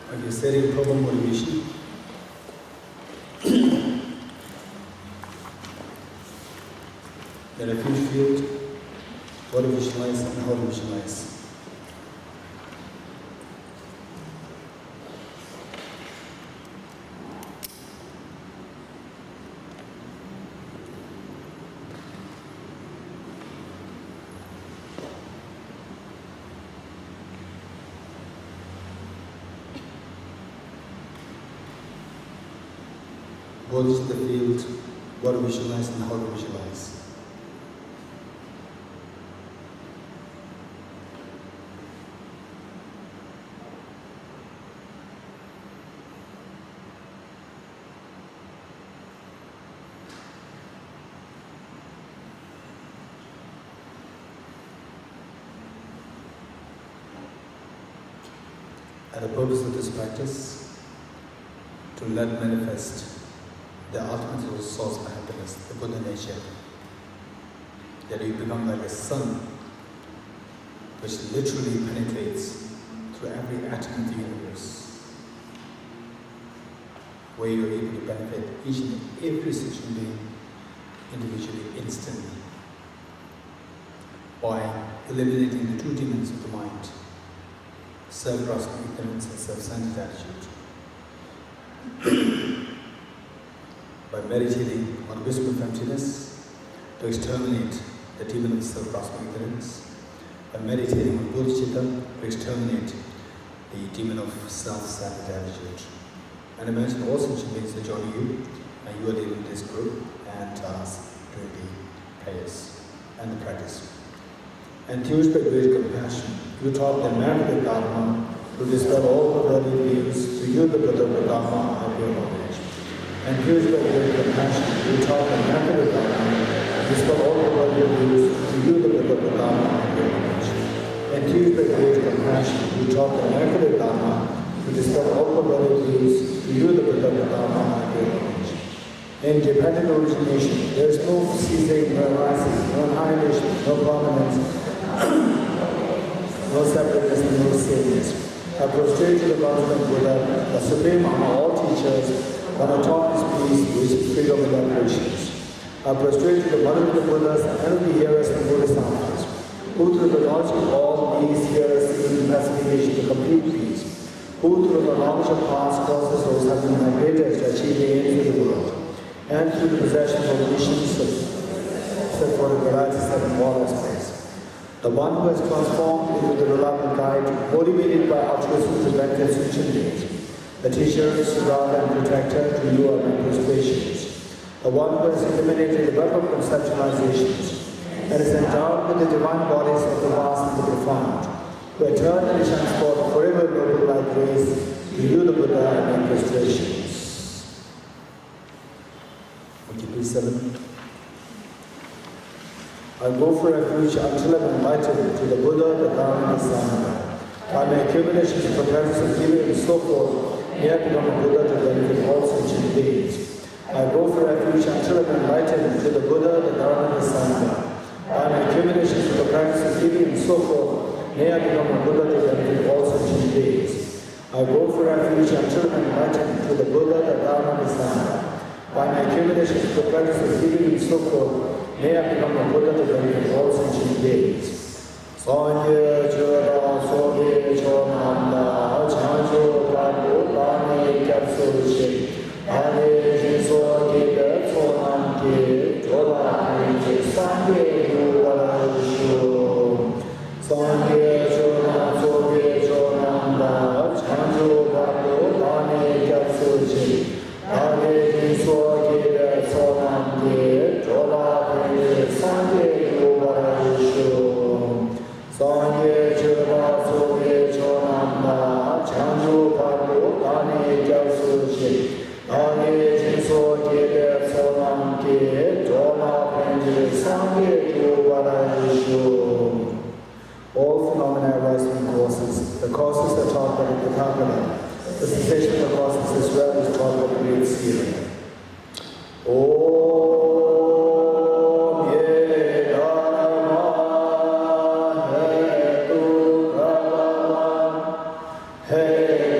When you're setting proper motivation, the refuge field, what to visualize and how to visualize. What is the field, what to visualize and how to visualize. And the purpose of this practice, to let manifest the ultimate source of happiness, the Buddha nature. That you become like a sun, which literally penetrates through every atom of the universe, where you're able to benefit each and every sentient being individually, instantly, by eliminating the two demons of the mind, self-grasping ignorance and self-centered attitude. By meditating on wisdom of emptiness to exterminate the demon of self-grasping ignorance, by meditating on Bodhicitta to exterminate the demon of self-centered attitude. And imagine all sentient beings are joining you, and you are leading this group and doing the prayers and the practice. Enthused by great compassion, you taught the man of the Dharma to dispel all perverted views, to you the Buddha of the Dharma and your knowledge. Enthused by great compassion, you taught the man of the Dharma to dispel all perverted views, to you the Buddha of the Dharma and your knowledge. Enthused by great compassion, you taught the man of the Dharma to dispel all perverted views, to you the Buddha of the Dharma and your knowledge. In dependent origination, there is no ceasing, no rising, no annihilation, no permanence, no separateness and no sameness. I prostrate to the Bhagavad Buddha, the supreme among all teachers, when I taught his peace, which is freedom of operations. I prostrate to the mother of the Buddhas and of the hearers and Buddhist authors, who through the knowledge of all these hearers seek investigation to complete peace, who through the knowledge of past causes those have been migrated to achieve the aims of the world, and through the possession of missions set for the varieties of the moral space. The one who has transformed into the reliable guide, motivated by altruistic preventive sentient beings. The teacher, surround and protector, to you are my persuasions. The one who has eliminated the web of conceptualizations, and is endowed with the divine bodies of the vast and the profound, who eternally shines forth forever noble like grace, to you the Buddha and my persuasions. Would you please stand? I go for refuge until I'm enlightened to the Buddha, the Dharma, and the Sangha. By my accumulations of practice of giving and so forth, may I become a Buddha to benefit all sentient beings. I go for refuge until I'm enlightened to the Buddha, the Dharma, and the Sangha. By my accumulations of the practice of giving and so forth, may I become a Buddha to benefit all sentient beings. I go for refuge until I'm enlightened to the Buddha, the Dharma, and the Sangha. By my accumulations of the practice of giving and so forth, may I become a Buddha to benefit all sentient beings. Sanye Chora Soge Chonanda Chanjo Padu Dani Kapsuchi Ane Jinso Gita Sonamke Chola Nike Sanye Yuvala Shu Sanye Chora Soge Chonanda Chanjo Padu Dani Kapsuchi Ane Jinso Gita Sonamke Chola Nike Sanye Yuvala Shu Sanye Chura Soge Chonanda Chanju Paru Dani Japsuchi Dani Jinso Gede Sonamke Jola Penji Sangye Yuvarayishu. All phenomena arise from causes. The causes are taught by the Tathagata. The cessation of the causes as well is taught by the great seer. Hey,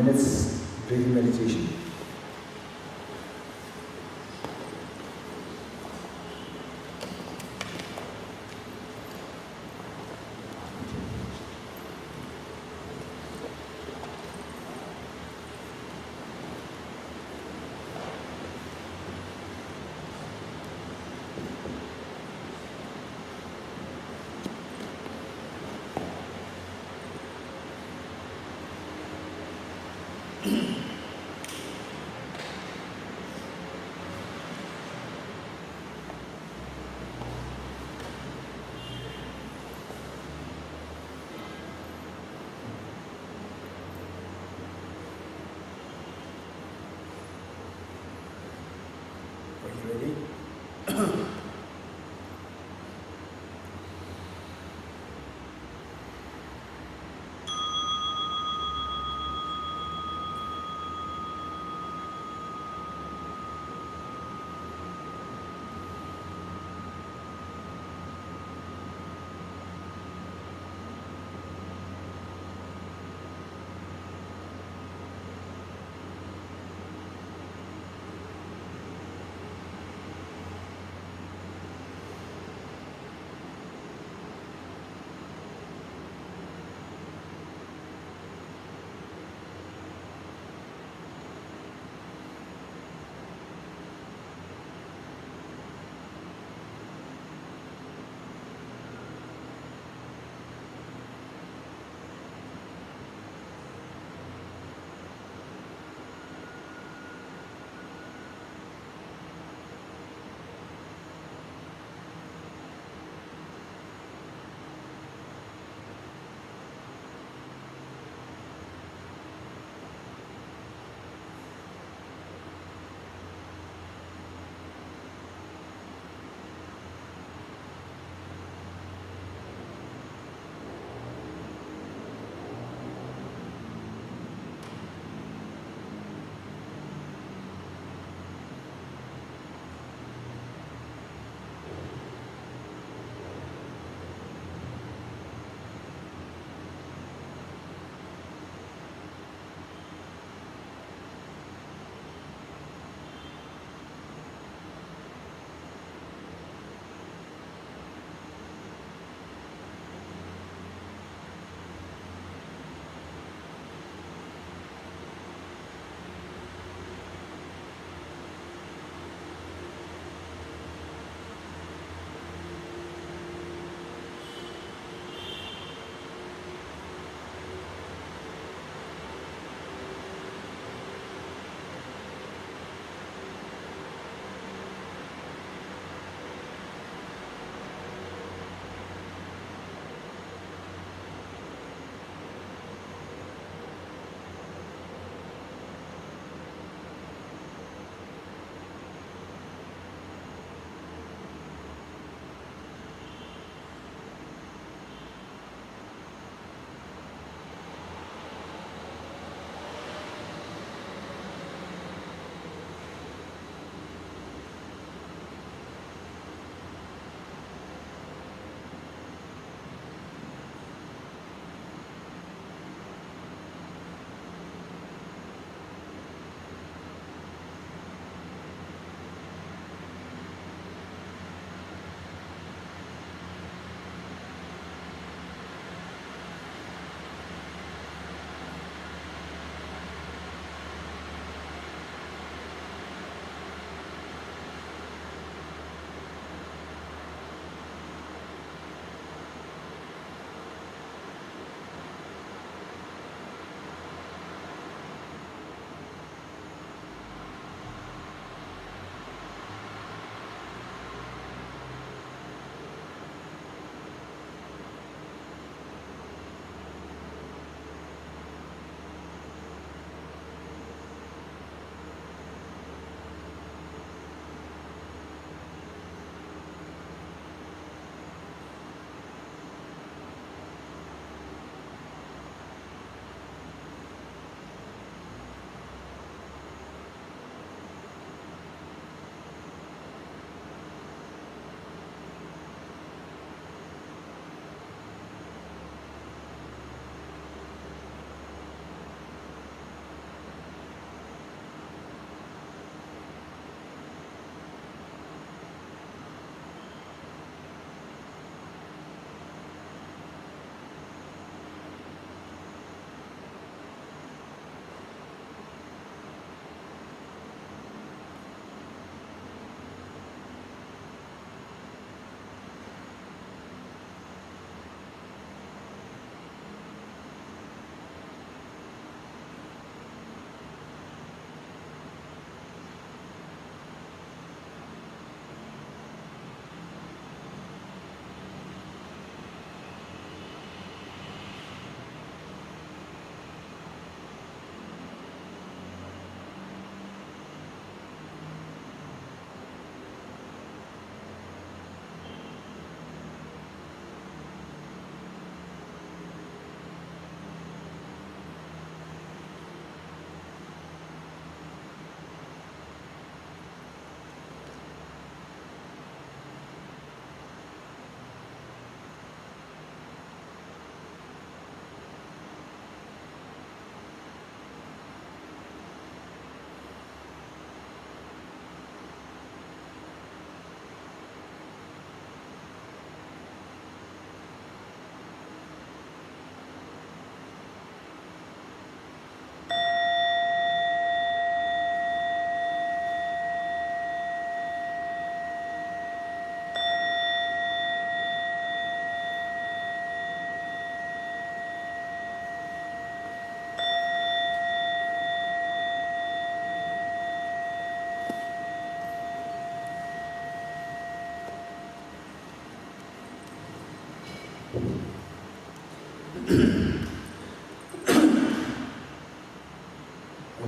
minutes breathing meditation.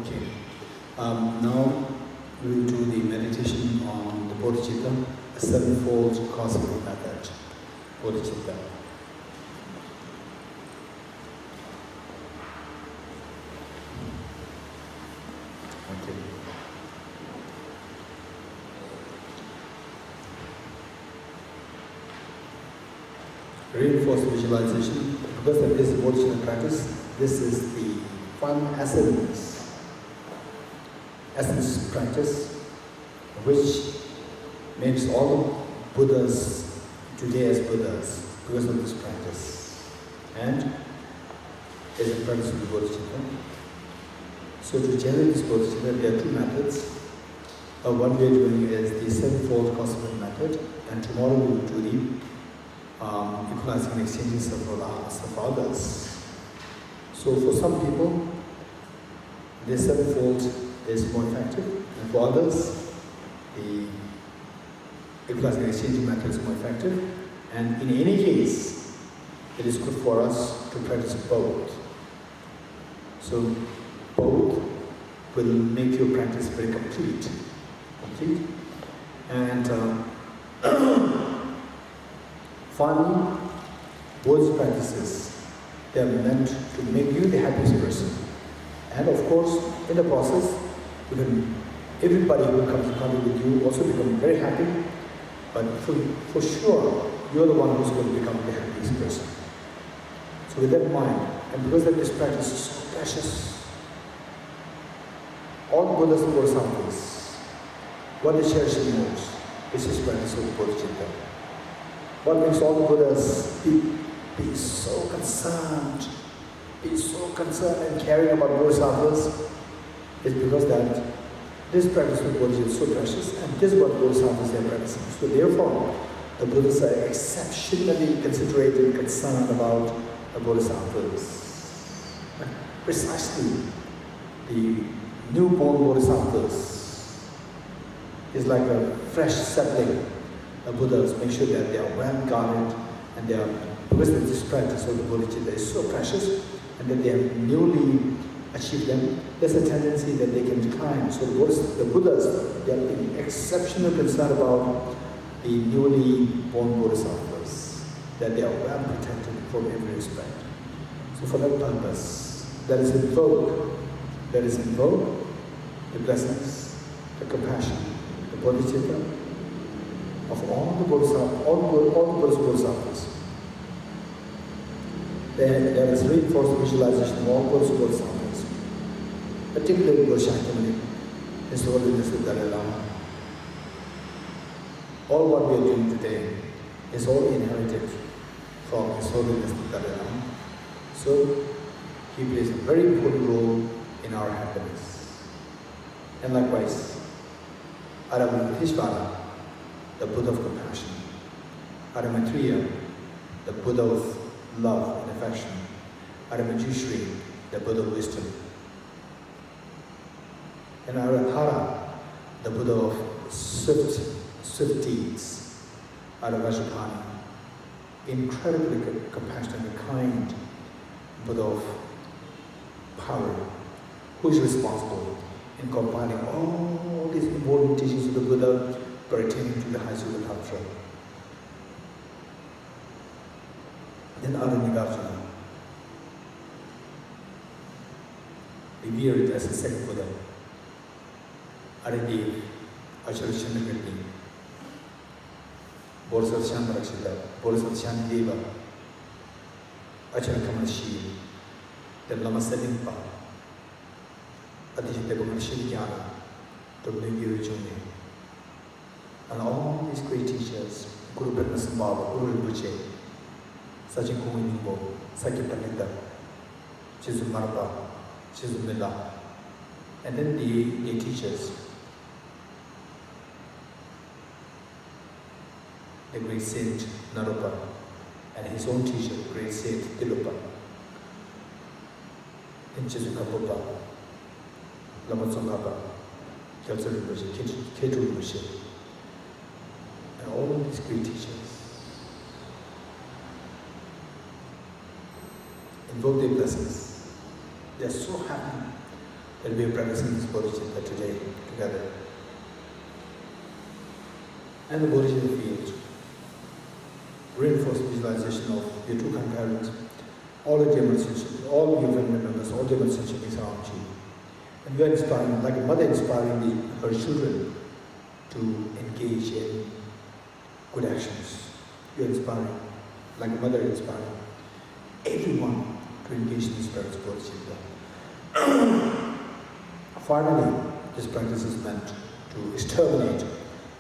Okay. Now we will do the meditation on the Bodhicitta, a sevenfold cosmic method. Bodhicitta. Okay. Reinforced visualization. Because of this Bodhicitta practice, this is the one essence practice which makes all Buddhas today as Buddhas because of this practice. And is a practice of the Bodhicitta. So to generate this Bodhicitta, there are two methods. One we are doing is the sevenfold cosmic method, and tomorrow we will do the equalizing and exchanging of others. So for some people, the sevenfold is more effective, and for others, the equalizing and exchanging method is more effective. And in any case, it is good for us to practice both. So both will make your practice very complete. And finally, both practices, they are meant to make you the happiest person. And of course, in the process, everybody who comes in contact with you also become very happy. But for sure, you're the one who's going to become the happiest person. So with that in mind, and because that this practice is so precious, all the Buddhas and Bodhisattvas, what they cherish the most is this practice of Bodhicitta. What makes all the Buddhas be so concerned and caring about Bodhisattvas is because that this practice of Bodhicitta is so precious, and this is what Bodhisattvas are practicing. So therefore, the Buddhas are exceptionally considerate and concerned about the Bodhisattvas. Precisely, the newborn Bodhisattvas is like a fresh sapling. The Buddhas make sure that they are well guarded, and they are, because of this practice of the Bodhicitta is so precious, and that they have newly achieved them, there's a tendency that they can decline. So the Buddhas, they are being exceptionally concerned about the newly born Bodhisattvas, that they are well protected from every respect. So for that purpose, that is invoke the blessings, the compassion, the Bodhicitta of all the Bodhisattvas, all the Bodhisattvas. There is reinforced visualization of all Bodhisattvas, particularly Kintamani, His Holiness the Dalai Lama. All what we are doing today is all inherited from His Holiness the Dalai Lama. So he plays a very important role in our happiness. And likewise, Bhavana, the Buddha of compassion, Maitreya, the Buddha of love and affection, Geshe, the Buddha of wisdom, and Aratara, the Buddha of swift deeds, Vajrapani, incredibly compassionate and kind Buddha of power, who is responsible in compiling all these important teachings of the Buddha pertaining to the high Sutta Tantra. Then Nagarjuna, revered as the second Buddha, Aridev, Acharya Chandrakirti, Bodhisattva Chandrakshita, Bodhisattva Chandideva, Acharya Kamalashi, then Lama Sedimpa, Bodhicitta Kamalashi Jnana, Guru Juni, and all these great teachers, Guru Padmasambhava, Guru Rinpoche, Sajin Kuminimbo, Sakya Pandita, Chizu Marpa, Chizu Mila, and then the teachers, the great saint Naropa, and his own teacher, great saint Tilopa, and Chizu Kapopa, Lama Tsongkhapa, Gyaltsa Rinpoche, Ketu Rinpoche, and all these great teachers. Invoke their blessings. They are so happy that we are practicing this Bodhicitta today together. And the Bodhicitta field, reinforced visualization of your two kind parents, all the demonstrations, all your family members, all demonstrations around you. And you are inspiring, like a mother inspiring her children to engage in good actions. You are inspiring, like a mother inspiring everyone to engage in this practice of Bodhicitta. Finally, this practice is meant to exterminate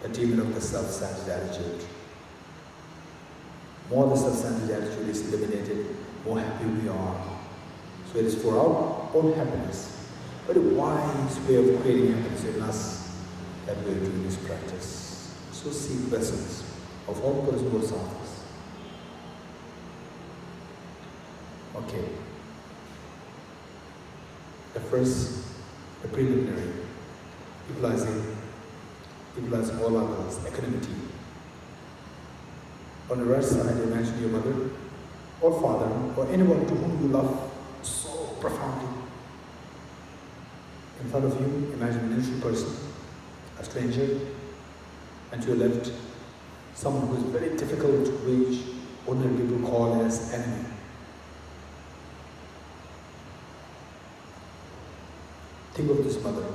the demon of the self-centered attitude. More the self-centered attitude is eliminated, more happy we are. So it is for our own happiness, but a wise way of creating happiness in us that we are doing this practice. So seek blessings of all Bodhisattvas. Okay. The first, the preliminary, utilizing all others, equanimity. On the right side, imagine your mother or father or anyone to whom you love so profoundly. In front of you, imagine a neutral person, a stranger, and to your left, someone who is very difficult to reach, ordinary people call as enemy. Think of this mother,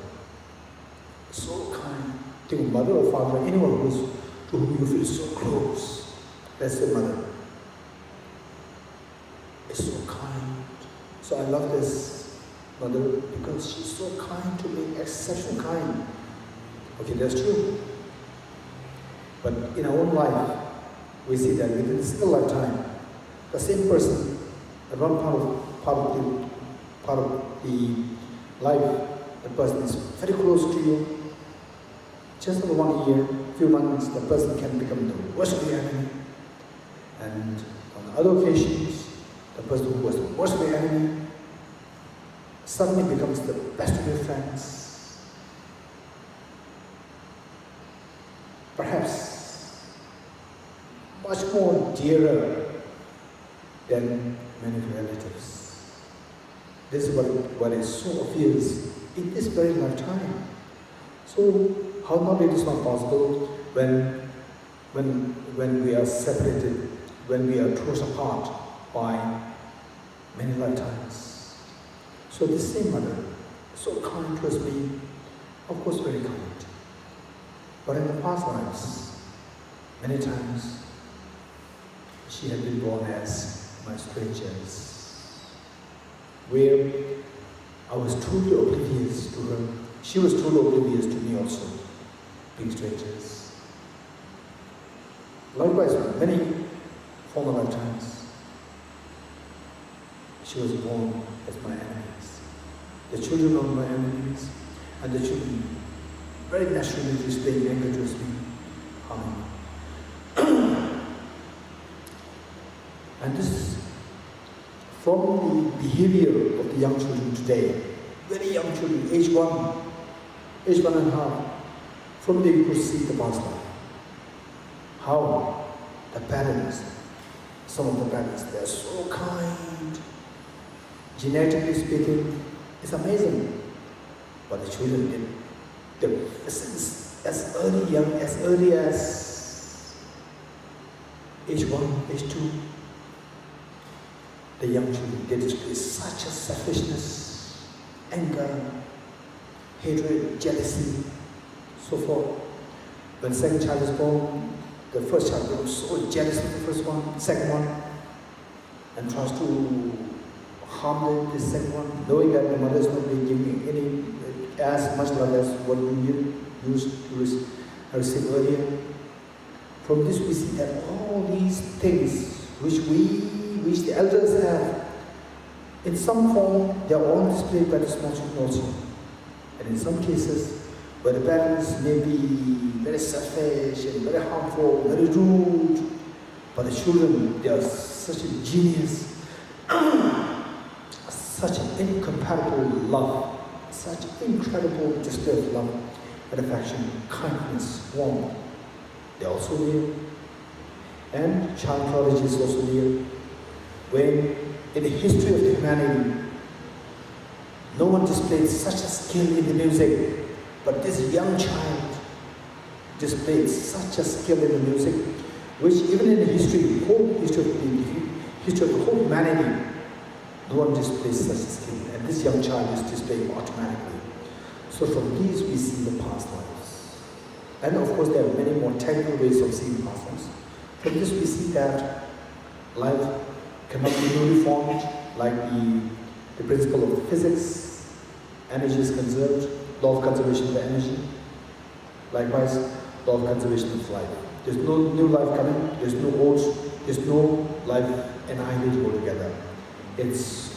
so kind. Think of mother or father, anyone to whom you feel so close. That's your mother. It's so kind. So I love this mother because she's so kind to me, exceptionally kind. Okay, that's true. But in our own life, we see that within a single lifetime, the same person, at one part of the life, the person is very close to you. Just for 1 year, few months, the person can become the worst of the enemy. And on other occasions, the person who was the worst of the enemy suddenly becomes the best of your friends. Perhaps much more dearer than many relatives. This is what is so obvious in this very lifetime. So, how not it is not possible when we are separated, when we are torn apart by many lifetimes. So this same mother, so kind towards me, of course very kind. But in the past lives, many times, she had been born as my strangers, where I was totally oblivious to her. She was totally oblivious to me also, being strangers. Likewise, many former lifetimes, she was born as my enemies. The children of my enemies, and the children very naturally displaying anger towards me, harming me. And this is from the behavior of the young children today, very young children, age 1.5, from there you could see the past life. How the parents, some of the parents, they are so kind. Genetically speaking, it's amazing. But the children did. Since as early as age 1, age 2, the young children, they display such a selfishness, anger, hatred, jealousy, so forth. When second child is born, the first child becomes so jealous of the first one, second one, and tries to harm the second one, knowing that the mother is not giving any as much love as what you used to receive earlier. From this we see that all these things which the elders have, in some form they are all displayed by the small children also. And in some cases, where the parents may be very selfish and very harmful, very rude, but the children, they are such a genius, such an incomparable love, such incredible display of love and affection, kindness, warmth. They are also there. And child prodigy is also there. When in the history of humanity, No one displayed such a skill in the music, but this young child displayed such a skill in the music, which even in the history of the whole humanity, no one displays such a skill, and this young child is displaying automatically. So from these we see the past lives. And of course there are many more technical ways of seeing past lives. From this we see that life cannot be newly formed, like the principle of physics. Energy is conserved, law of conservation of energy. Likewise, law of conservation of life. There's no new life coming, there's no life annihilated altogether. It's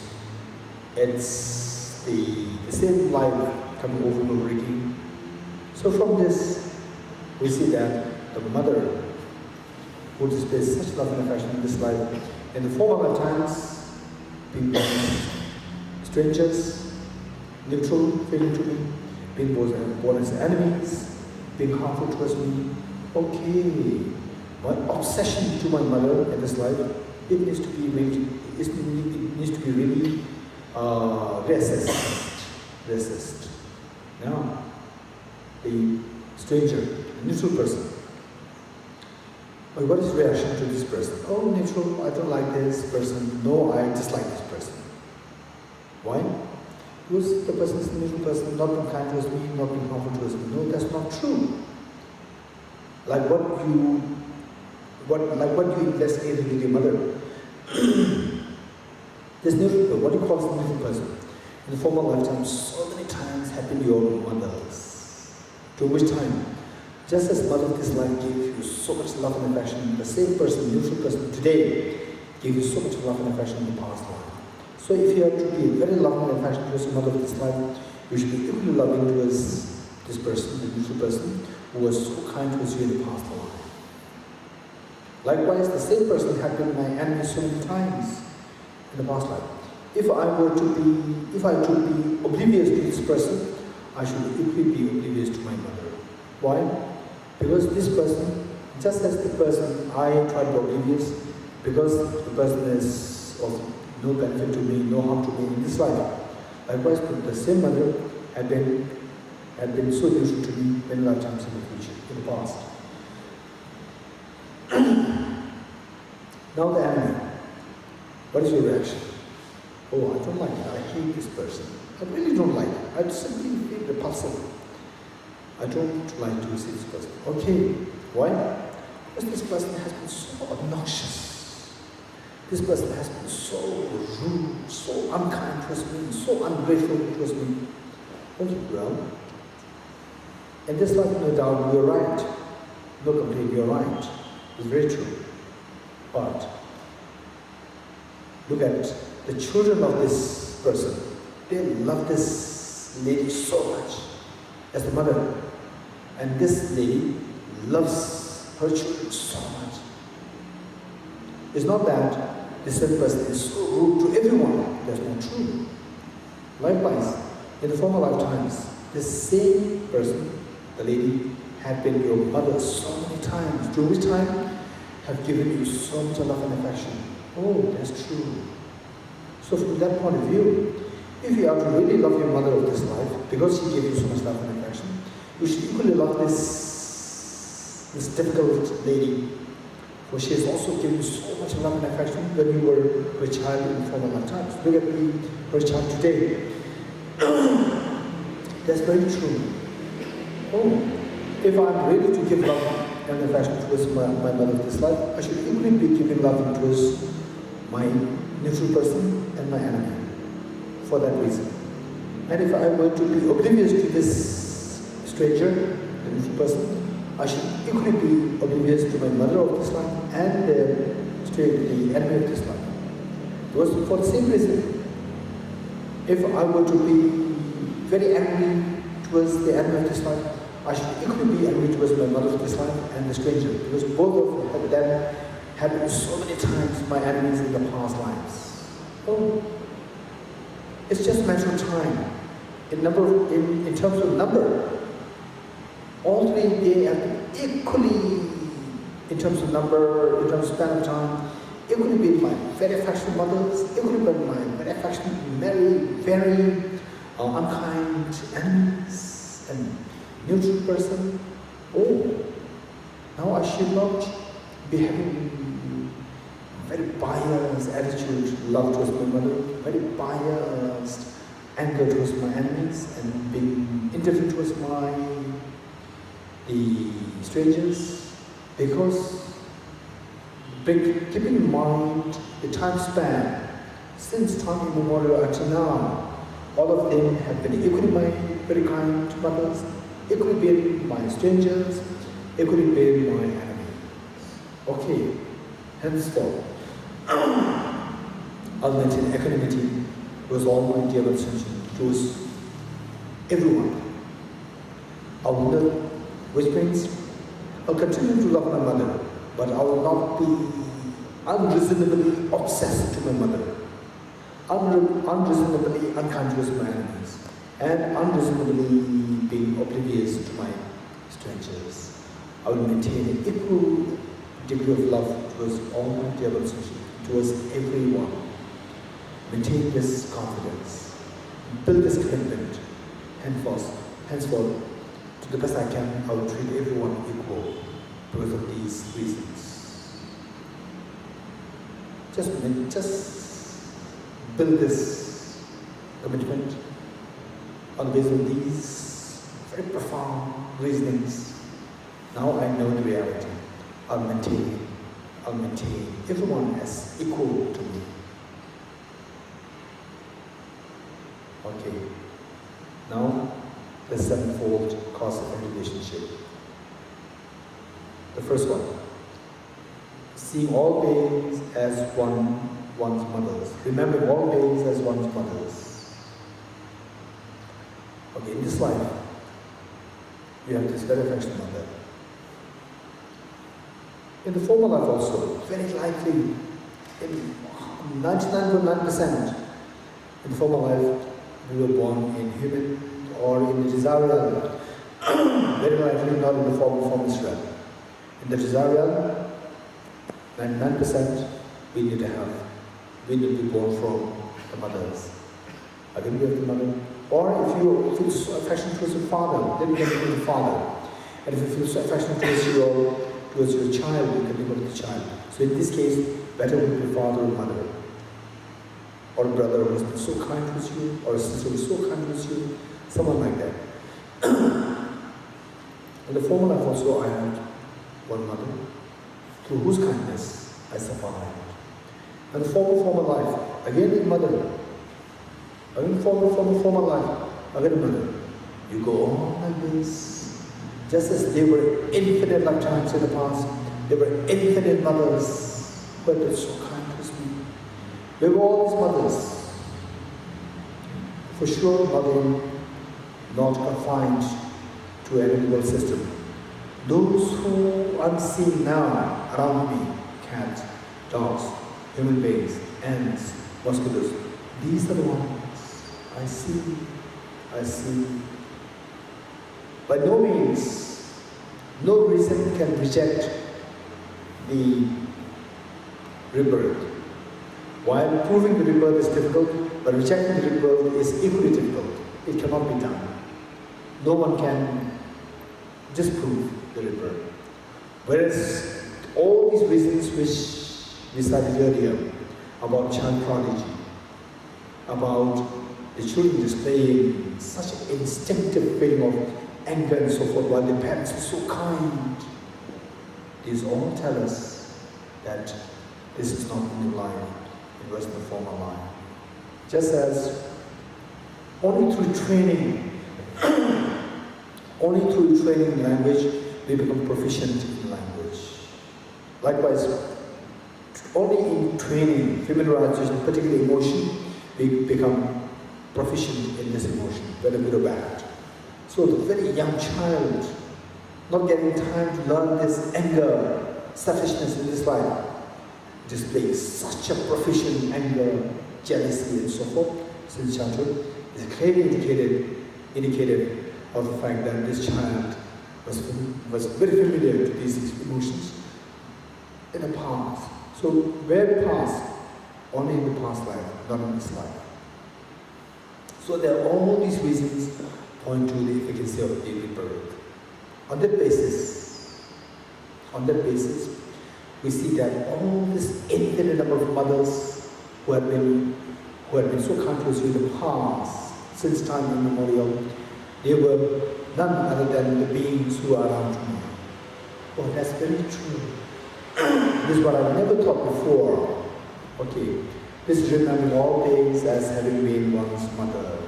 the same life coming over and over again. So from this, we see that the mother who displays such love and affection in this life, in the former lifetimes, being strangers, neutral, failing to me, being born as enemies, being harmful towards me. Okay, my obsession to my mother in this life, it needs to be really reassessed. Now, the stranger, the neutral person. Well, what is reaction to this person? Oh, neutral, I don't like this person. No, I dislike this person. Why? Because the person is a neutral person, not being kind towards me, not being harmful towards me. No, that's not true. Like what you investigated with your mother. This neutral, what do you call this neutral person? In the former lifetime, so many times have been your mothers. To which time, just as mother of this life gave you so much love and affection, the same person, neutral person today, gave you so much love and affection in the past life. So if you are to be very loving and affectionate towards the mother of this life, you should be equally loving towards this person, the neutral person, who was so kind towards you in the past life. Likewise, the same person had been my enemy so many times in the past life. If I were to be oblivious to this person, I should equally be oblivious to my mother. Why? Because this person, just as the person I try to be oblivious, because the person is of no benefit to me, no harm to me in this life. Likewise, the same mother had been so useful to me many lifetimes in the future, in the past. Now the enemy. What is your reaction? Oh, I don't like it. I hate this person. I really don't like it. I simply feel repulsive. I don't like to see this person. Okay, why? Because this person has been so obnoxious. This person has been so rude, so unkind towards me, so ungrateful towards me. Okay, well, in this life, no doubt, you're right. No complaint, you're right. It's very true. But look at the children of this person. They love this lady so much as the mother. And this lady loves her children so much. It's not that this same person is so rude to everyone. That's not true. Likewise, in the former lifetimes, this same person, the lady, had been your mother so many times, during which time have given you so much love and affection. Oh, that's true. So from that point of view, if you are to really love your mother of this life, because she gave you so much love and affection, you should equally love this difficult lady, for she has also given you so much love and affection when you were her child in former lifetimes. Look at me, her child today. That's very true. Oh, if I'm ready to give love and affection towards my mother of this life, I should equally be giving love towards my neutral person and my enemy, for that reason. And if I were to be oblivious to this stranger, the neutral person, I should equally be oblivious to my mother of this life and the enemy of this life. Because for the same reason, if I were to be very angry towards the enemy of this life, I should equally be angry towards my mother of this life and the stranger, because both of them have been so many times my enemies in the past lives. Oh, it's just a matter of time. In terms of number, all three, they have equally, in terms of number, in terms of span of time, equally been my very affectionate mothers, equally been my very affectionate, very unkind enemies and neutral person. Oh, now I should not be having very biased attitude, love towards my mother, very biased anger towards my enemies, and being indifferent towards the strangers, because keeping in mind the time span, since time immemorial until now, all of them have been equally my very kind mothers, equally been my strangers, equally been my enemies. Okay, henceforth, I'll maintain equanimity towards all my dear brothers and sisters, towards everyone. I will not, which means I'll continue to love my mother, but I will not be unreasonably obsessed to my mother, unreasonably unkind towards my enemies, and unreasonably being oblivious to my strangers. I will maintain an equal degree of love towards all my dear brothers and sisters, towards everyone. Maintain this confidence, build this commitment, henceforth, to the best I can, I will treat everyone equal because of these reasons. Just build this commitment on the basis of these very profound reasonings. Now I know the reality. I'll maintain everyone as equal to me. Okay. Now, the sevenfold cause of any relationship. The first one, seeing all beings as one's mothers. Remembering all beings as one's mothers. Okay, in this life, you have this very affectionate mother. In the former life also, very likely, in 99.9%, in the former life, we were born in human or in the desire realm. Very likely not in the formless realm. In the desire realm, 99% we need to be born from the mothers. Again, we have the mother. Or if you feel so affectionate towards your father, then you can become the father. And if you feel so affectionate towards your child, you can become the child. So in this case, better would be father or mother. Or a brother who has been so kind towards you, or a sister who is so kind towards you, someone like that. In the former life also, I had one mother, through whose kindness I survived. And the former life, again a mother. Again former life, again a mother. You go on like this. Just as there were infinite lifetimes in the past, there were infinite mothers who had been so kind towards me. There were all these mothers. For sure, mother not confined to an animal system. Those who I'm seeing now around me, cats, dogs, human beings, ants, mosquitoes, these are the ones I see. By no means, no reason can reject the rebirth. While proving the rebirth is difficult, but rejecting the rebirth is equally difficult. It cannot be done. No one can disprove the rebirth. Whereas all these reasons which we cited earlier about child prodigy, about the children displaying such an instinctive feeling of anger and so forth, while the parents are so kind, these all tell us that this is not the new life, it was the former life. Just as only through training in language, we become proficient in language. Likewise, only in training, familiarization, particularly emotion, we become proficient in this emotion, whether good or bad. So the very young child, not getting time to learn this anger, selfishness in this life, displays such a proficient anger, jealousy and so forth, since childhood, is clearly indicated of the fact that this child was very familiar to these emotions in the past. So where past? Only in the past life, not in this life. So there are all these reasons point to the efficacy of daily birth. On that basis, we see that all this infinite number of mothers who had been so kind to us in the past, since time immemorial, they were none other than the beings who are around me. Oh, that's very true. This is what I've never thought before. Okay, this is remembering all things as having been one's mother.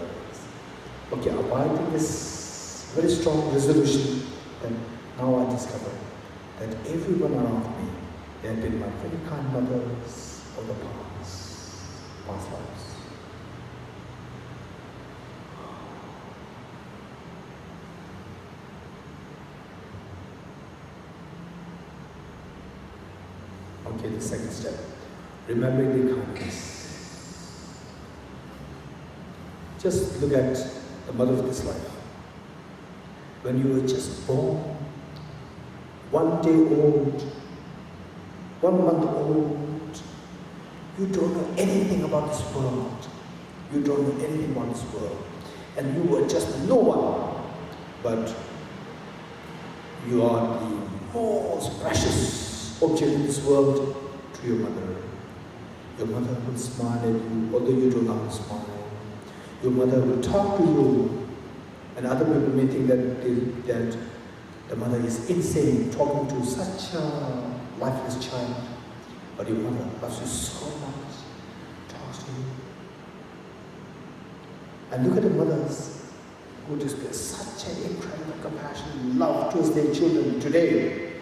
Okay, abiding this very strong resolution, that now I discover that everyone around me, they have been my very kind mothers of the past lives. Okay, the second step, remembering the kindness. Just look at the mother of this life. When you were just born, 1 day old, 1 month old, you don't know anything about this world. You don't know anything about this world. And you were just no one. But you are the most precious object in this world to your mother. Your mother will smile at you, although you don't know how to smile. Your mother will talk to you, and other people may think that the mother is insane, talking to such a lifeless child. But your mother loves you so much, talks to you. And look at the mothers who display such an incredible compassion and love towards their children today.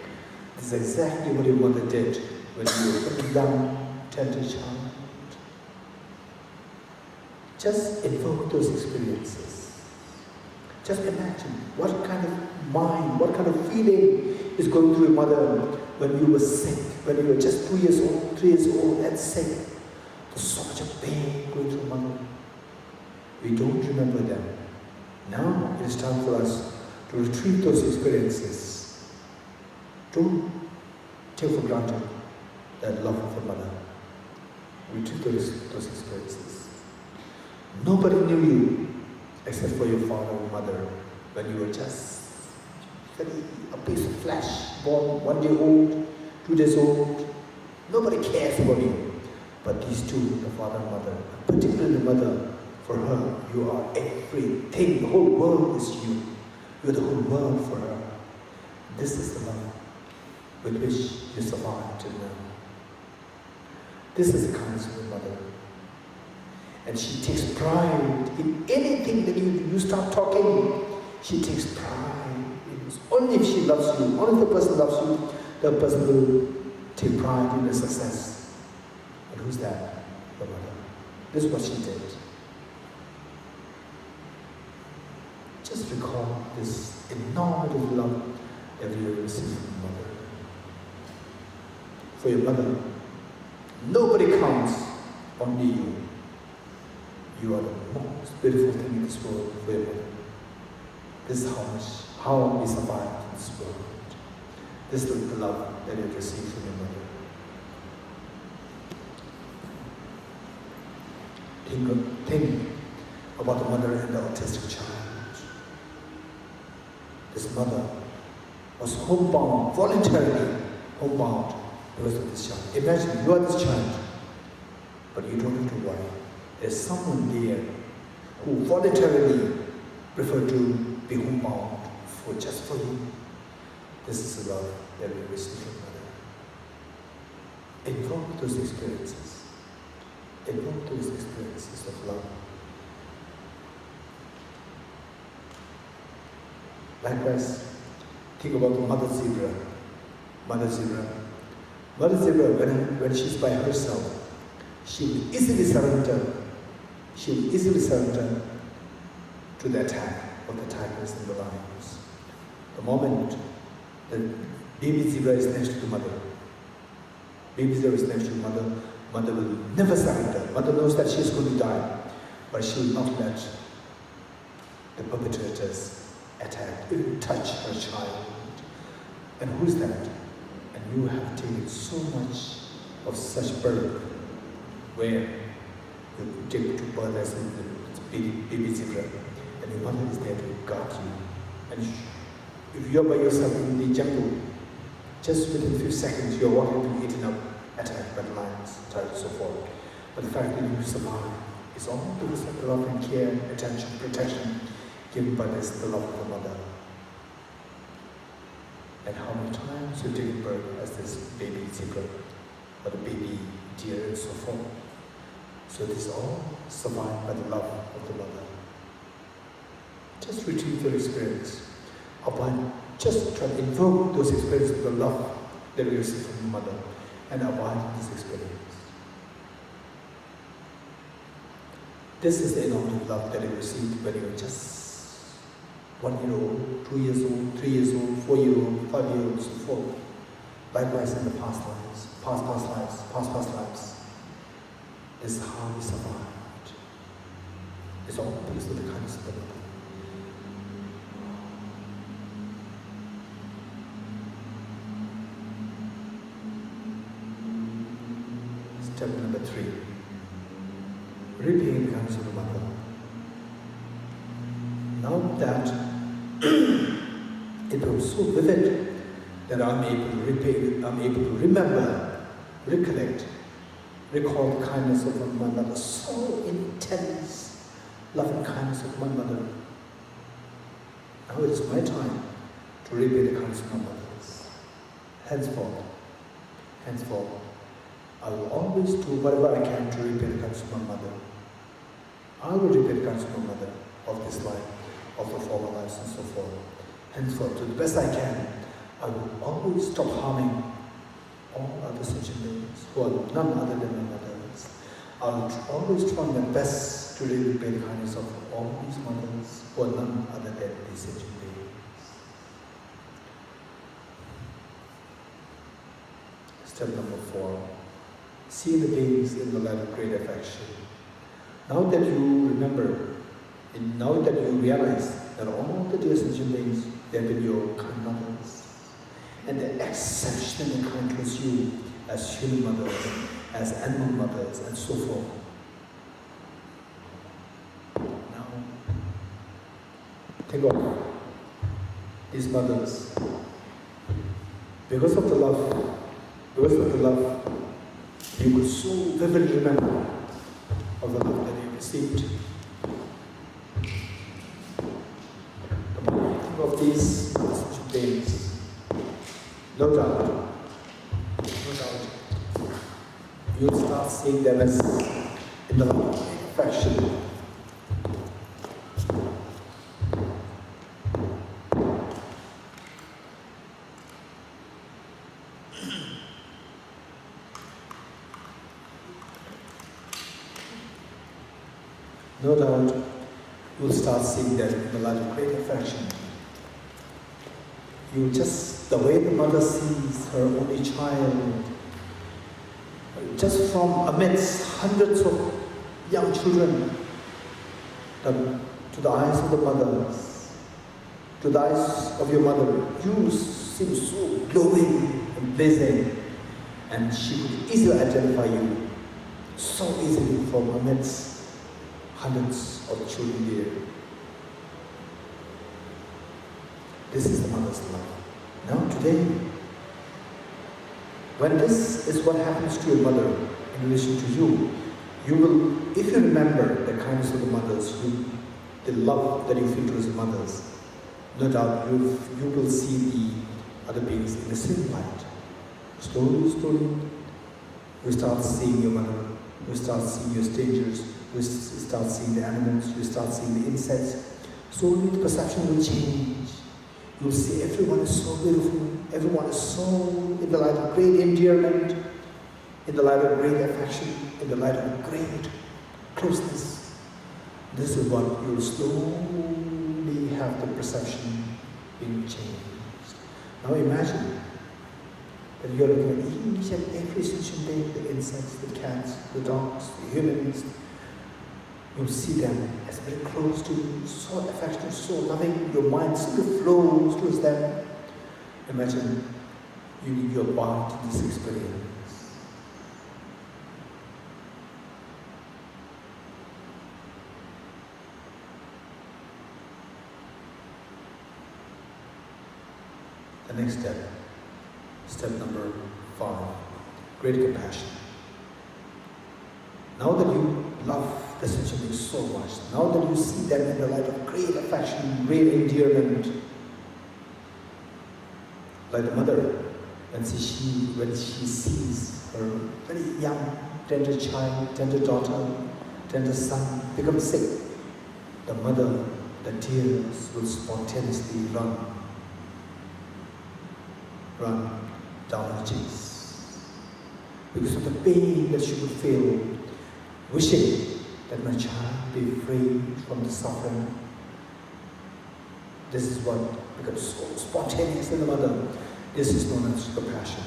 This is exactly what your mother did when you were a young, tender child. Just invoke those experiences. Just imagine what kind of mind, what kind of feeling is going through your mother when you were sick, when you were just 2 years old, 3 years old and sick. There's so much of pain going through mother. We don't remember them. Now it is time for us to retrieve those experiences. Don't take for granted that love of a mother. Retrieve those experiences. Nobody knew you except for your father and mother when you were just a piece of flesh, born 1 day old, 2 days old. Nobody cares about you. But these two, the father and mother, particularly the mother, for her, you are everything. The whole world is you. You are the whole world for her. This is the love with which you survive till now. This is the kindness of your mother. And she takes pride in anything that you start talking. She takes pride in it. Only if she loves you, only if the person loves you, the person will take pride in the success. And who's that? The mother. This is what she did. Just recall this enormous love that you received from your mother. For your mother, nobody counts, only you. You are the most beautiful thing in this world for your mother. This is how we survive in this world. This is the love that you receive from your mother. Think about the mother and the autistic child. This mother was homebound, voluntarily homebound because of this child. Imagine you are this child, but you don't have to worry. There's someone there who voluntarily preferred to be homebound just for you. This is the love that we receive from mother. Invoke those experiences. Invoke those experiences of love. Likewise, think about the mother zebra. Mother zebra. Mother zebra, when she's by herself, she will easily surrender. She will easily surrender to the attack of the tigers and the lions. The moment the baby zebra is next to the mother, baby zebra is next to the mother, mother will never surrender. Mother knows that she is going to die, but she will not let the perpetrators attack, even touch her child. And who is that? And you have taken so much of such birth, where you take to birth as baby zebra, and your mother is there to guard you. And if you're by yourself in the jungle, just within a few seconds you're walking to be eaten up, attacked by the lions, tigers, and so forth. But the fact that you survive is all because of the love and care, attention, protection given by this, the love of the mother. And how many times you've taken birth as this baby zebra, or the baby deer, and so forth. So this all survived by the love of the mother. Just retrieve your experience. Avoid, just try to invoke those experiences of the love that we receive from the mother, and avoid this experience. This is the enormous love that you received when you were just 1 year old, 2 years old, 3 years old, 4 year old, 5 year old, and so forth. Likewise in the past lives, past lives. This is how we survived. It's all because of the kindness of the mother. Step number 3. Repaying the kindness of the mother. Now that it was so vivid that I'm able to repay, I'm able to remember, recollect, recall the kindness of my mother, so intense love and kindness of my mother. Now it is my time to repay the kindness of my mother. Henceforth, I will always do whatever I can to repay the kindness of my mother. I will repay the kindness of my mother, of this life, of the former lives, and so forth. Henceforth, to the best I can, I will always stop harming all other sentient beings who are none other than my mothers. I will always try my best to repay the kindness of all these mothers who are none other than these sentient beings. Step number 4. See the beings in the light of great affection. Now that you remember, and now that you realize that all the dear sentient beings, they have been your kind mothers, and they're exceptionally kind towards you as human mothers, as animal mothers, and so forth. Now, think of these mothers. Because of the love, you could so vividly remember of the love that you received. The more you think of these sentient beings, no doubt, you'll start seeing them as in the light of affection. No doubt, you'll start seeing them in the light of great affection. You just, the way the mother sees her only child, just from amidst hundreds of young children, to the eyes of the mothers, to the eyes of your mother, you seem so glowing and blazing, and she could easily identify you, so easily from amidst hundreds of children here. This is the mother's love. Now today, when this is what happens to your mother in relation to you, you will, if you remember the kindness of the mothers, the love that you feel towards the mothers, no doubt you will see the other beings in the same light. Slowly, you start seeing your mother, you start seeing your strangers, you start seeing the animals, you start seeing the insects. Slowly the perception will change. You'll see everyone is so beautiful, everyone is so in the light of great endearment, in the light of great affection, in the light of great closeness. This is what you'll slowly have the perception being changed. Now imagine that you're looking at each and every sentient being, the insects, the cats, the dogs, the humans. You'll see them as very close to you, so affectionate, so loving. Your mind simply flows towards them. Imagine you give your part to this experience. The next step, step number 5, great compassion. Now that you love the sentient beings so much, now that you see them in the light of great affection, great endearment, like the mother, when she sees her very young, tender child, tender daughter, tender son become sick, the mother, the tears will spontaneously run down her cheeks because of the pain that she would feel, wishing that my child be free from the suffering. This is what becomes so spontaneous in the mother. This is known as compassion.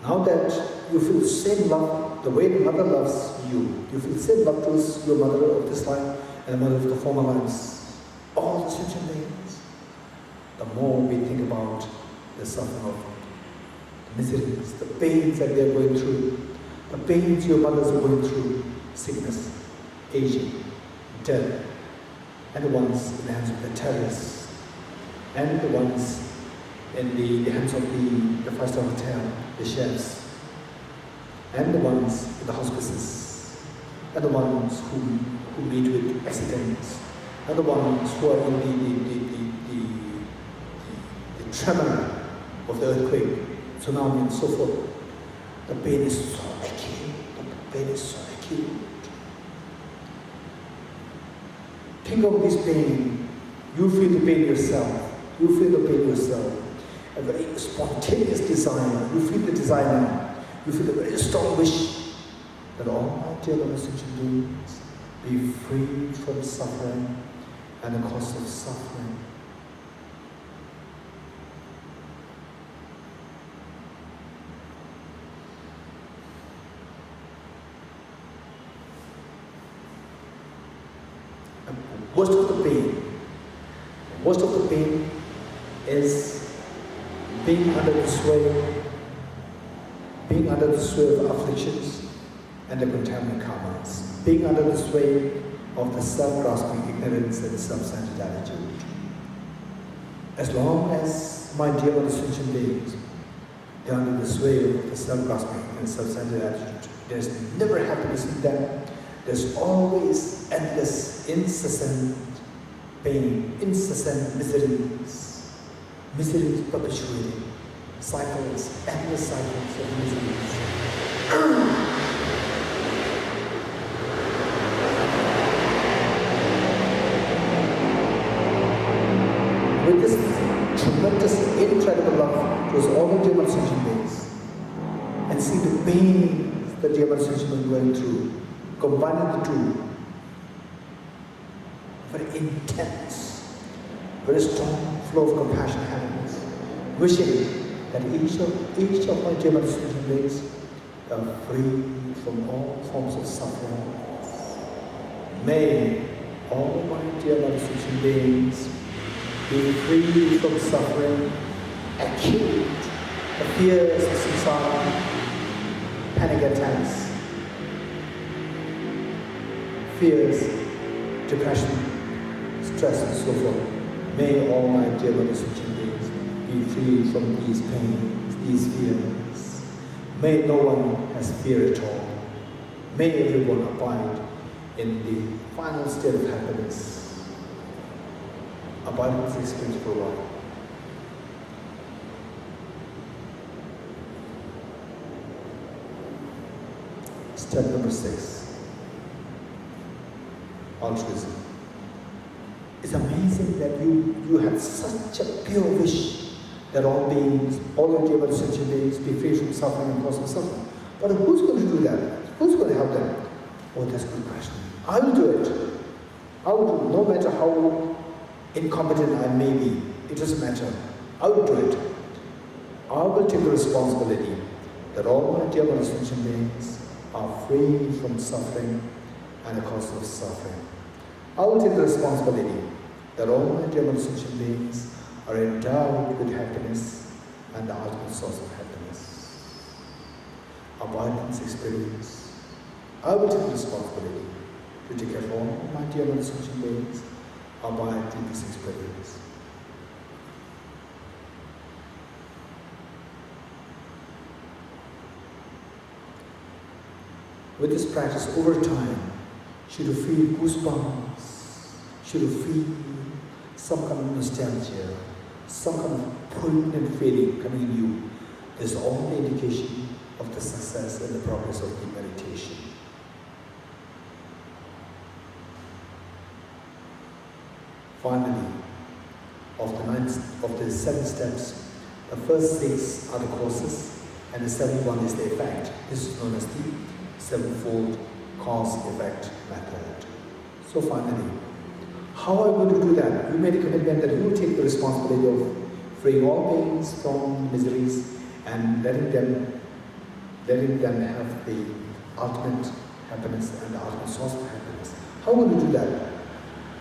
Now that you feel the same love, the way the mother loves you, you feel the same love towards your mother of this life and the mother of the former lives, all the sentient beings, the more we think about the suffering of the miseries, the pains that they are going through, the pains your mothers are going through, sickness, aging, death, and the ones in the hands of the terrorists, and the ones in the hands of the five-star hotel, the chefs, and the ones in the hospices, and the ones who meet with accidents, and the ones who are in the tremor of the earthquake, tsunami, and so forth. The pain is so acute. The pain is so acute. Think of this pain. You feel the pain yourself. You feel the pain yourself. A very spontaneous desire. You feel the desire now. You feel a very strong wish that all my dear brothers and beings be free from suffering and the cause of suffering. And worst of the pain is being under the sway of afflictions and the contaminant karmas, being under the sway of the self-grasping ignorance and the self-centered attitude. As long as my dear brothers and beings, they are under the sway of the self-grasping and self-centered attitude, there's never happiness in them. There's always endless, incessant pain, incessant miseries perpetuating, cycles, endless cycles of miseries. With this tremendous, incredible love towards all the dear sentient beings, and see the pain that dear sentient beings are going through, combining the two, very intense, very strong flow of compassion happens, wishing that each of my dear sentient beings are free from all forms of suffering. May all my dear sentient beings be free from suffering, acute, the fears of samsara, panic attacks, fears, depression, stress, and so forth. May all my dear brothers and beings be free from these pains, these fears. May no one have fear at all. May everyone abide in the final state of happiness. Abide in this experience for a while. Step number 6. Altruism. It's amazing that you have such a pure wish that all beings, all your dear brothers and beings, be free from suffering and cause of suffering. But who's going to do that? Who's going to help them? Oh, that's a good question. I will do it. I will do it, no matter how incompetent I may be. It doesn't matter. I will do it. I will take the responsibility that all my dear brothers and beings are free from suffering and the cause of suffering. I will take the responsibility that all my dear brothers and beings are endowed with happiness and the ultimate source of happiness. Abundance experience. I will take the responsibility to take care of all my dear brothers and beings. Abide in this experience. with this practice over time, should you feel goosebumps, should you feel some kind of nostalgia, some kind of poignant feeling coming in you, this is all the indication of the success and the progress of the meditation. Finally, of the 7 steps, the first 6 are the causes, and the 7th one is the effect. This is known as the 7-fold cause-effect method. So finally, how are you going to do that? You made a commitment that you will take the responsibility of freeing all beings from miseries and letting them have the ultimate happiness and the ultimate source of happiness. How will you do that?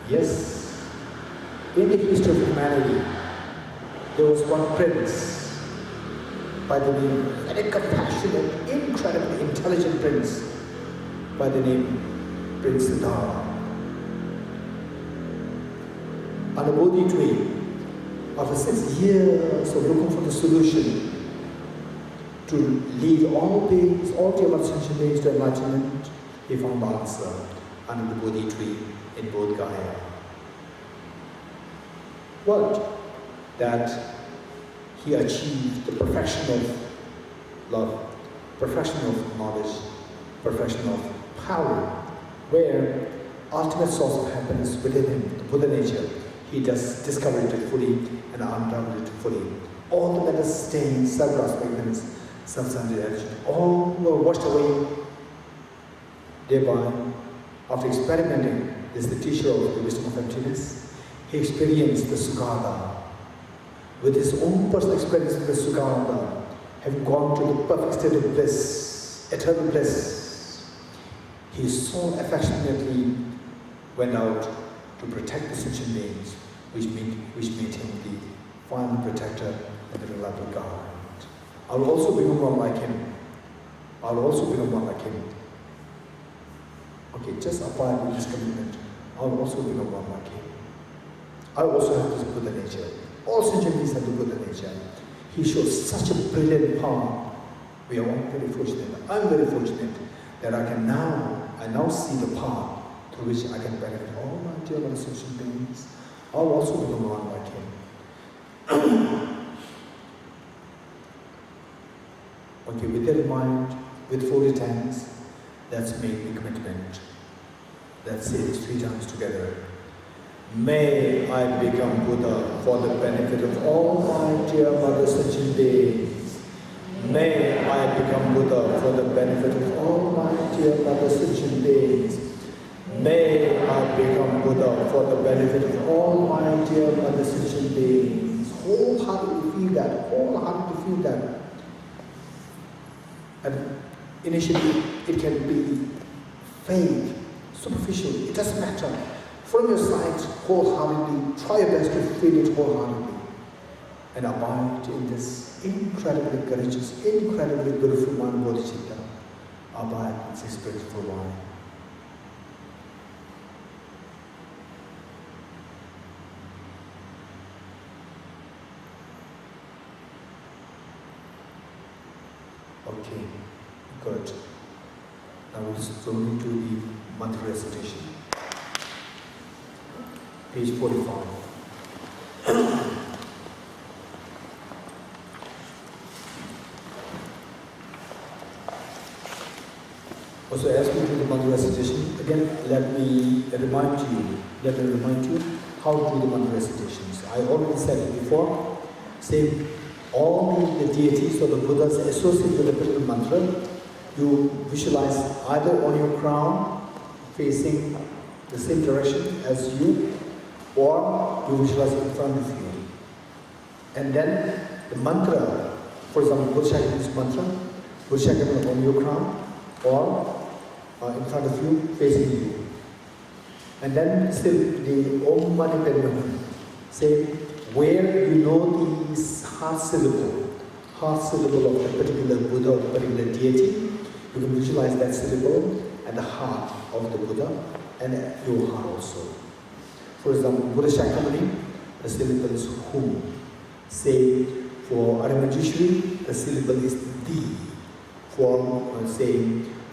Yes, in the history of humanity, there was one prince by the name, very compassionate, incredibly intelligent prince by the name Prince Siddhartha. On the Bodhi tree, after 6 years of looking for the solution to lead all beings, all developed sentient beings to enlightenment, he found the answer under the Bodhi tree in Bodhgaya. What? That he achieved the perfection of love, perfection of knowledge, perfection of power, where ultimate source of happiness within him, the Buddha nature, he just discovered it fully and unraveled it fully. All the mental stains, self-grasping, self-centered attitude, all were washed away. Thereby, after experimenting, this is the teacher of the wisdom of emptiness, he experienced the Sugata. With his own personal experience with the Sugata, having gone to the perfect state of bliss, eternal bliss, he so affectionately went out to protect the sentient beings, which made him the final protector and the reliable guide. I will also become one like him. I will also become one like him. Okay, just abide with this commitment. I will also become one like him. I also have this Buddha nature. All sentient beings have the Buddha nature. He shows such a brilliant path. We are all very fortunate. I'm very fortunate that I now see the path through which I can benefit all my dear other sentient beings. I'll also become one like him. Okay, with that in mind, with folded hands, let's make the commitment. Let's say this 3 times together. May I become Buddha for the benefit of all my dear mother sentient beings. May I become Buddha for the benefit of all my dear mother sentient beings. May I become Buddha for the benefit of all my dear mother sentient beings. Wholeheartedly feel that, wholeheartedly feel that. And initially it can be vague, superficial, it doesn't matter. From your side, wholeheartedly, try your best to feel it wholeheartedly. And abide in this incredibly courageous, incredibly beautiful mind, Bodhicitta. Abide in this experience for a while. Okay, good. Now we'll slowly do the mantra recitation. Page 45. Also, as we do the mantra recitation, again, let me remind you how to do the mantra recitations. I already said it before. Say all the deities or the Buddhas associated with the particular mantra, you visualize either on your crown, facing the same direction as you, or you visualize it in front of you. And then the mantra, for example, Bojjhanga mantra, Bojjhanga on your crown, or in front of you, facing you. And then still the Om Mani Padme Hum. Say where you know the heart syllable of the particular Buddha or the particular deity, you can visualize that syllable at the heart of the Buddha and at your heart also. For example, Buddha Shakyamuni, the syllable is Hum. Say for Aramajishri, the syllable is Di. For say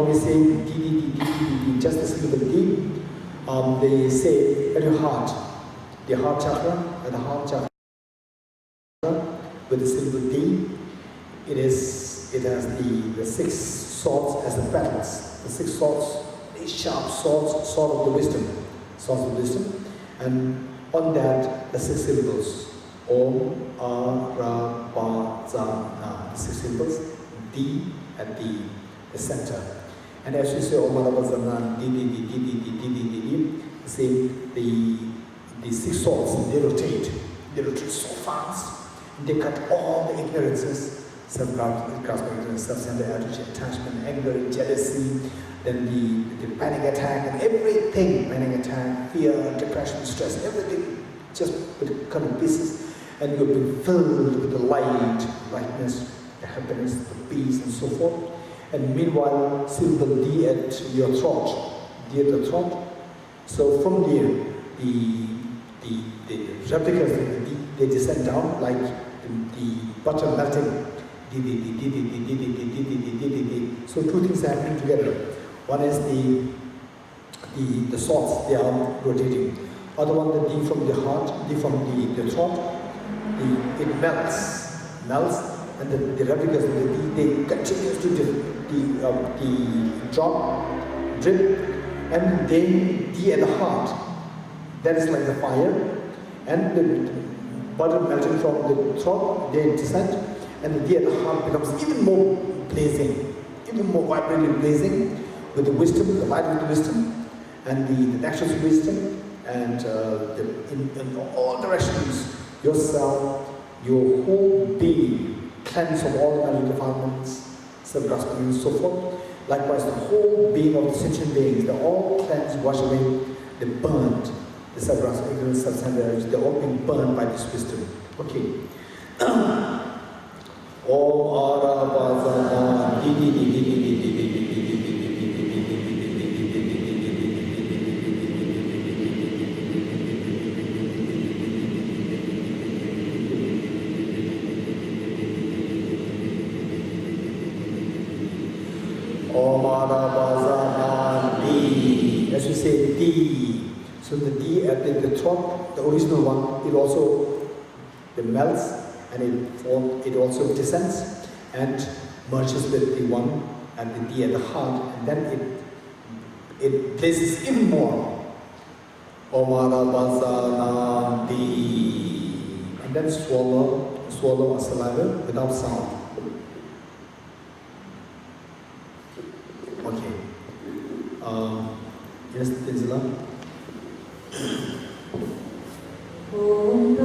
when we say D, D, D, D, D, D, D, just the syllable D, they say at your heart, the heart chakra, at the heart chakra, with the syllable D, it has the 6 swords as the petals, the 6 swords, these sharp swords, sword of the wisdom, swords of wisdom, and on that the 6 syllables, Om, A, Ra, Ba, Za, Na, the 6 syllables, D at the center. And as you say Om, Ra, Ba, Za, Na, D, D, D, D, D, D, D, D, D, D, see the 6 swords, they rotate so fast. They cut all the ignorances, self-grasping, self-centered attachment, anger, jealousy, then the panic attack and everything, panic attack, fear, depression, stress, everything just with cut in pieces, and you'll be filled with the light, brightness, the happiness, the peace, and so forth. And meanwhile, symbol D at your throat, D at the throat. So from there, the replicas, they descend down like the butter melting. So 2 things are happening together. One is the swords, they are rotating. Other one, the D from the heart, D from the throat, it melts, and the replicas of the D, they continue to drip, and then D at the heart, that is like the fire, and the butter melting from the throat, they descend, and the D at the heart becomes even more blazing, even more vibrantly blazing with the wisdom, the light of the wisdom, and the natural wisdom, and in all directions, yourself, your whole being, cleansed from all mental defilements, self-grasping, and so forth. Likewise, the whole being of the sentient beings, they're all cleansed, washed away, they're burned. The self-grasping, ignorance, self-centered, they're all being burned by this wisdom. Okay. Om Ara Vazana Di Di Di Di Di Di Di Di Om Ara Vazana Di. As we say D, so the D at the throat, the original one, it also melts, and it also descends and merges with the one and the D at the heart, and then it blazes even more. Om Ara Vazana Di. And then swallow a saliva without sound. Okay. Yes, Tenzila. Om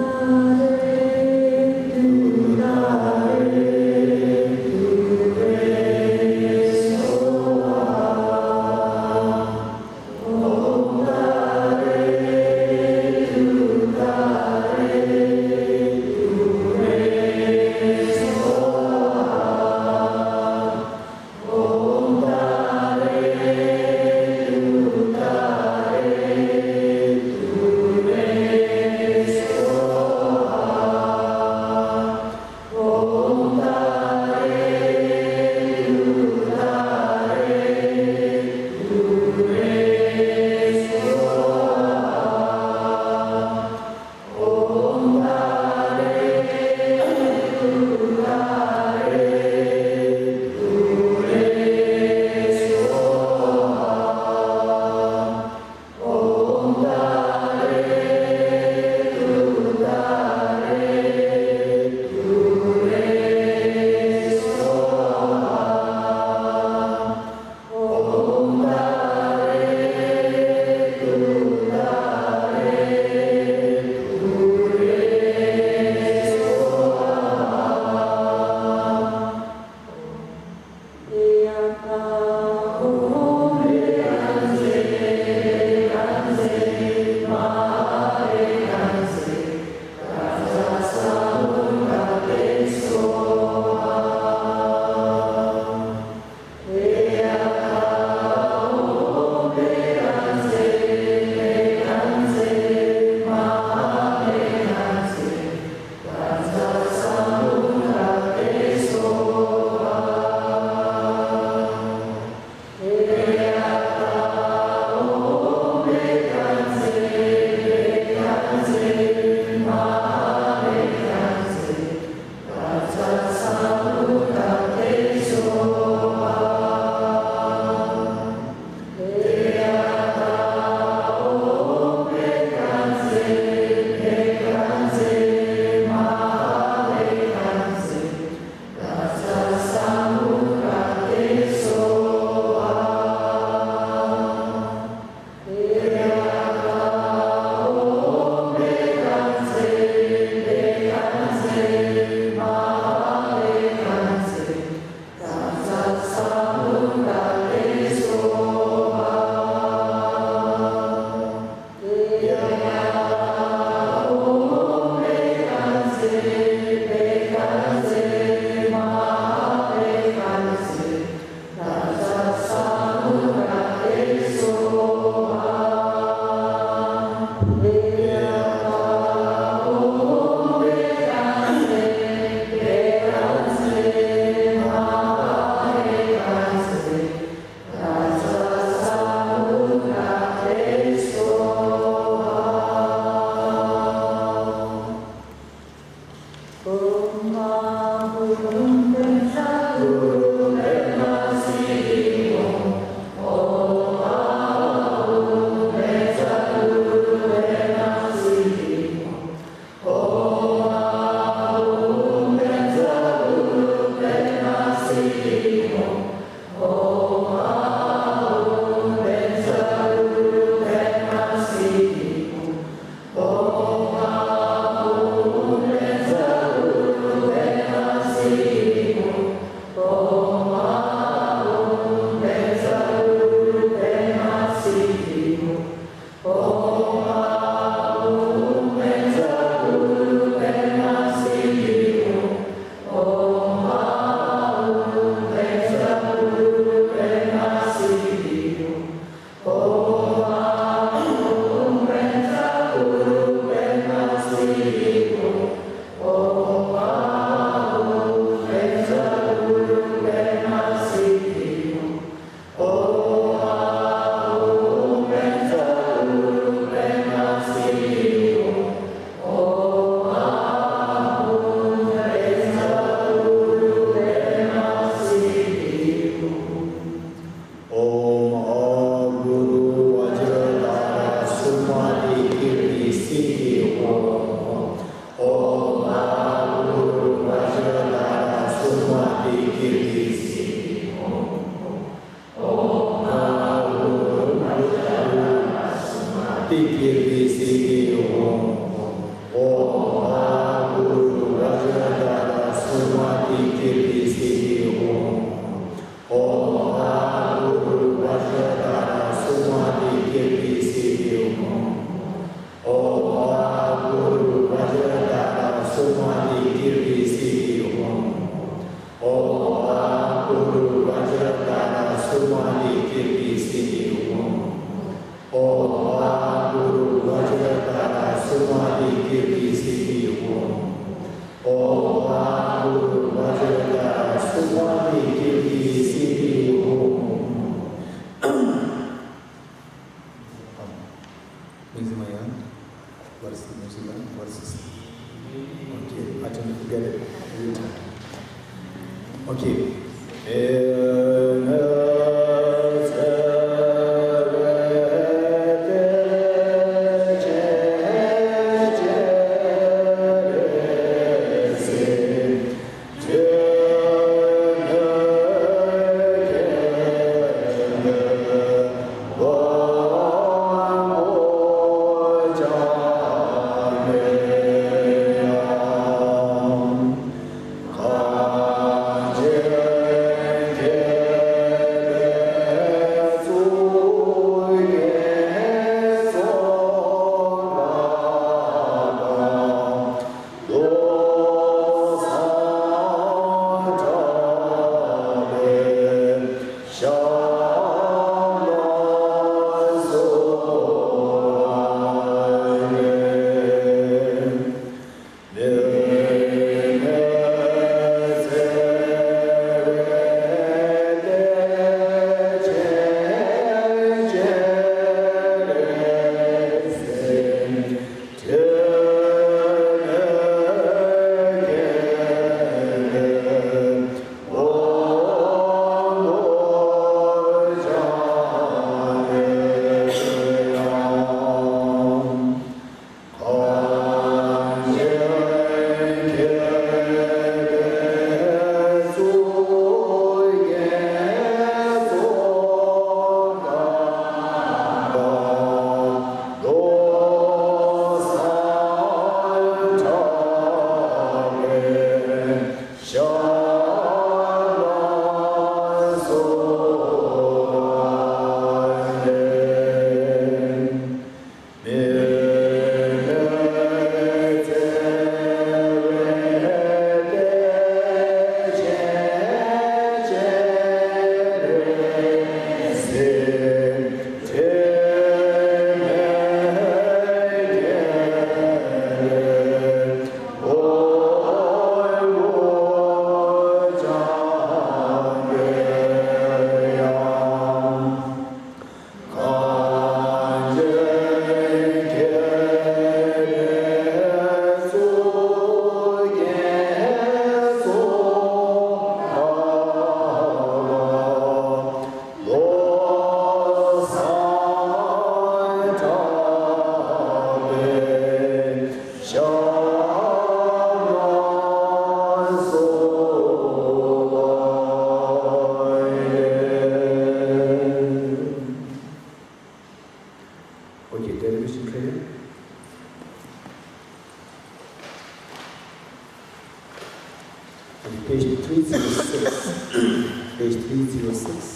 Page 306. Page 306.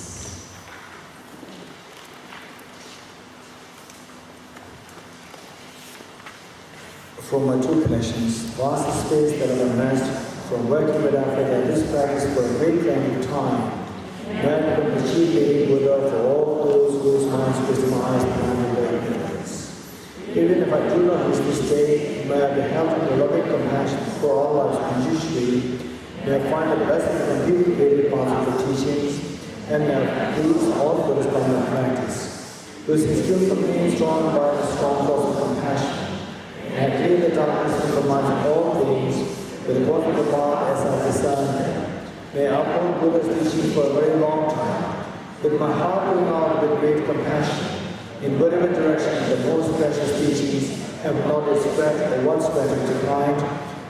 from my two connections, vast space that I've amassed from working with Africa, this practice for a great length of time. Man become the chief leading Buddha for all those whose minds, wisdom, eyes, and their ignorance. Even if I do not reach this state, may I be held with a loving compassion for all lives judicially, may I find the best and complete creative parts of the teachings, and may I please all Buddhists by my practice. Those instill from me strong by the strong force of compassion. And I clear the darkness from the minds of all beings with the work of the path as I discern. May I uphold Buddha's teaching for a very long time, with my heart going out with great compassion, in whatever direction the most precious teachings have not yet spread or once spread and declined,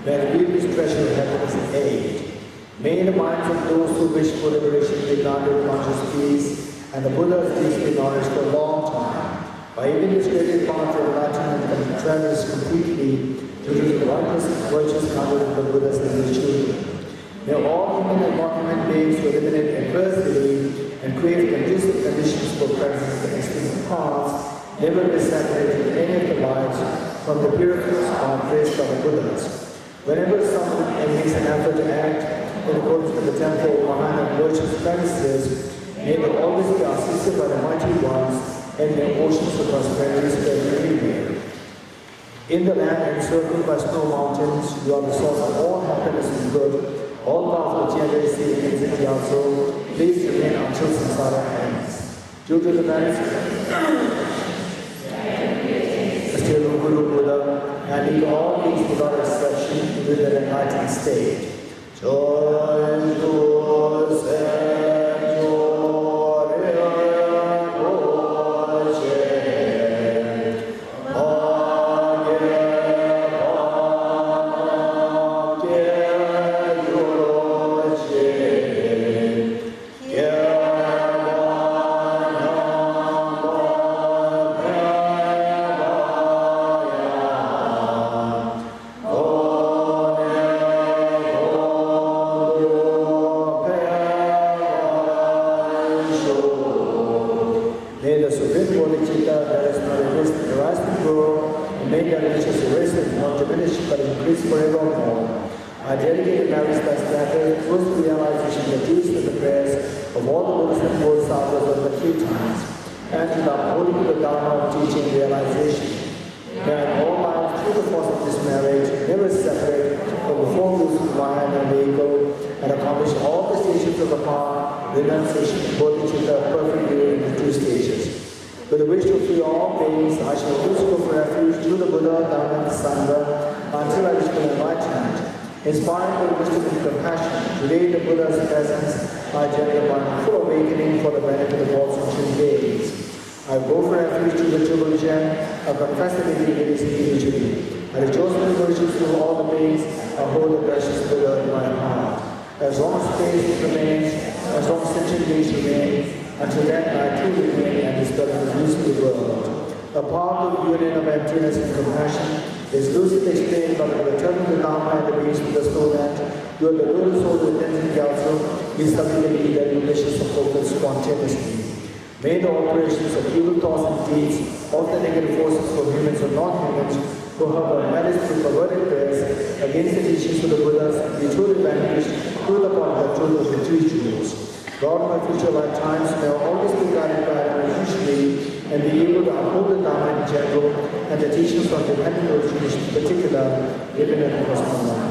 may I reveal this treasure of happiness and aid. May the minds of those who wish for liberation be granted conscious peace, and the Buddha's peace be nourished for a long time. By even this great path of enlightenment and travels completely due to the righteous virtuous conduct of the Buddhas and their children. May all human and non-human beings who eliminate adversity and create conducive conditions for practice the extended paths never be separated in any of the lives from the purities graced by the Buddhas. Whenever someone makes an effort to act in accordance with the temple, Bhavana, and virtuous practices, may they always be assisted by the mighty ones and their oceans of prosperity spread everywhere. In the land encircled by snow mountains, you are the source of all happiness and good. All powerful generosity and exit also, please remain until samsara ends. Due to the merits still Guru Buddha, and in all things without exception, with an enlightened state. Joy to say. May the Supreme Bodhicitta that is not arise to grow, and may their riches erase and not diminish but increase forevermore. I dedicate the marriage that's gathered towards the realization of the deeds and the prayers of all the Buddhas and Bodhisattvas of the 3 times, and to the upholding of the Dharma of teaching realization. May I all lives through the force of this marriage never separate from the 4 rules of mind and the ego, and accomplish all the stations of the path, renunciation, bodhicitta, perfectly in the 2 stages. With the wish to free all beings, I shall always go for refuge to the Buddha, Dhamma, and Sangha until I reach the enlightenment. Inspired by wisdom and compassion, today the Buddha's presence, I generate one full awakening for the benefit of all sentient beings. I go for refuge to the true religion, I confess the divinity individually. I rejoice in the virtues of all the beings, I hold the precious Buddha in my heart. As long as space remains, as long as sentient beings remain, until then I too remain and dispel the views of the world. The powerful union of emptiness and compassion is lucidly explained by the return of the Dharma and the beings to the soul land. You are the little soul within the council, we supplicate that you wishes to focus spontaneously. May the operations of evil thoughts and deeds, all the negative forces for humans or non-humans, who have managed to perverted prayers against the teachings of the Buddhas, be truly vanquished through the power of the truth of the 3 jewels. God, my future lifetimes may always be guided by them usually, and be able to uphold the Dharma in general, and the teachings of dependent origination in particular, even in the personal life.